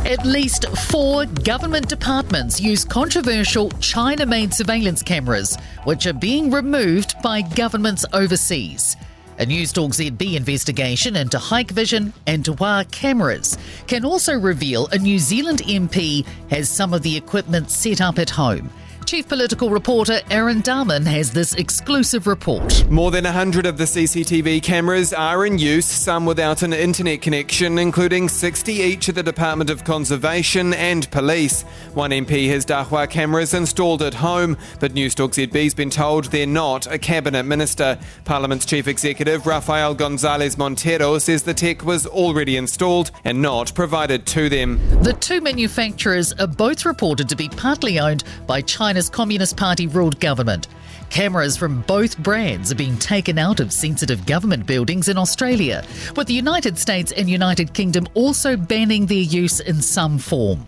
At least 4 government departments use controversial China-made surveillance cameras, which are being removed by governments overseas. A Newstalk ZB investigation into Hikvision and Dwa cameras can also reveal a New Zealand MP has some of the equipment set up at home. Chief Political Reporter Aaron Darman has this exclusive report. More than 100 of the CCTV cameras are in use, some without an internet connection, including 60 each at the Department of Conservation and Police. One MP has Dahua cameras installed at home, but Newstalk ZB's been told they're not a cabinet minister. Parliament's Chief Executive, Rafael González Montero, says the tech was already installed and not provided to them. The 2 manufacturers are both reported to be partly owned by China's Communist Party-ruled government. Cameras from both brands are being taken out of sensitive government buildings in Australia, with the United States and United Kingdom also banning their use in some form.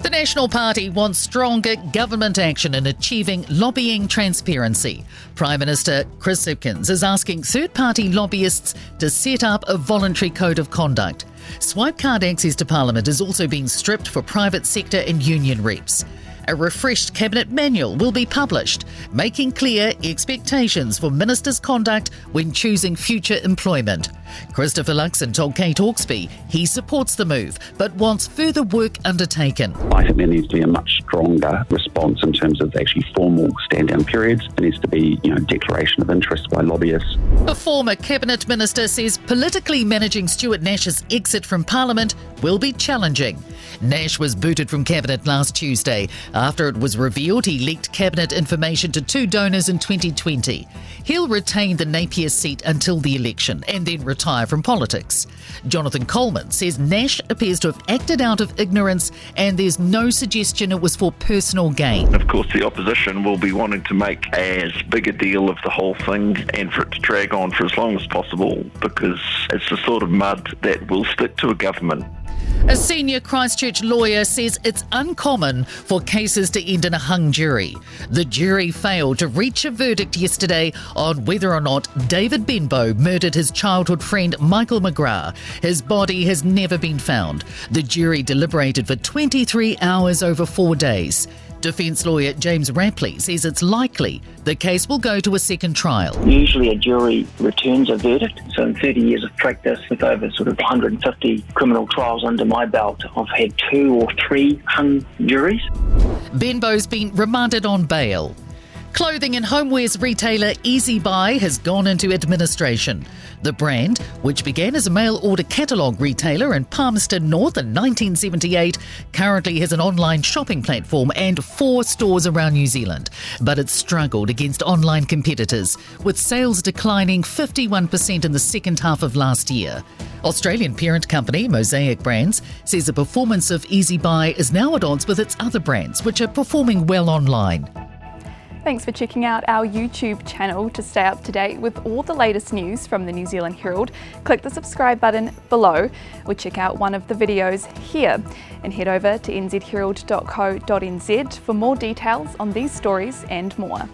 The National Party wants stronger government action in achieving lobbying transparency. Prime Minister Chris Hipkins is asking third-party lobbyists to set up a voluntary code of conduct. Swipe card access to Parliament is also being stripped for private sector and union reps. A refreshed cabinet manual will be published, making clear expectations for ministers' conduct when choosing future employment. Christopher Luxon told Kate Hawkesby he supports the move, but wants further work undertaken. I think there needs to be a much stronger response in terms of actually formal stand-down periods. There needs to be, declaration of interest by lobbyists. A former cabinet minister says politically managing Stuart Nash's exit from Parliament will be challenging. Nash was booted from cabinet last Tuesday after it was revealed he leaked cabinet information to 2 donors in 2020. He'll retain the Napier seat until the election and then retire from politics. Jonathan Coleman says Nash appears to have acted out of ignorance and there's no suggestion it was for personal gain. Of course, the opposition will be wanting to make as big a deal of the whole thing and for it to drag on for as long as possible because it's the sort of mud that will stick to a government. A senior Christchurch lawyer says it's uncommon for cases to end in a hung jury. The jury failed to reach a verdict yesterday on whether or not David Benbow murdered his childhood friend Michael McGrath. His body has never been found. The jury deliberated for 23 hours over 4 days. Defence lawyer James Rapley says it's likely the case will go to a second trial. Usually a jury returns a verdict. So in 30 years of practice, with over 150 criminal trials under my belt, I've had 2 or 3 hung juries. Benbow's been remanded on bail. Clothing and homewares retailer Easy Buy has gone into administration. The brand, which began as a mail-order catalogue retailer in Palmerston North in 1978, currently has an online shopping platform and 4 stores around New Zealand. But it's struggled against online competitors, with sales declining 51% in the second half of last year. Australian parent company Mosaic Brands says the performance of Easy Buy is now at odds with its other brands, which are performing well online. Thanks for checking out our YouTube channel to stay up to date with all the latest news from the New Zealand Herald. Click the subscribe button below or check out one of the videos here and head over to nzherald.co.nz for more details on these stories and more.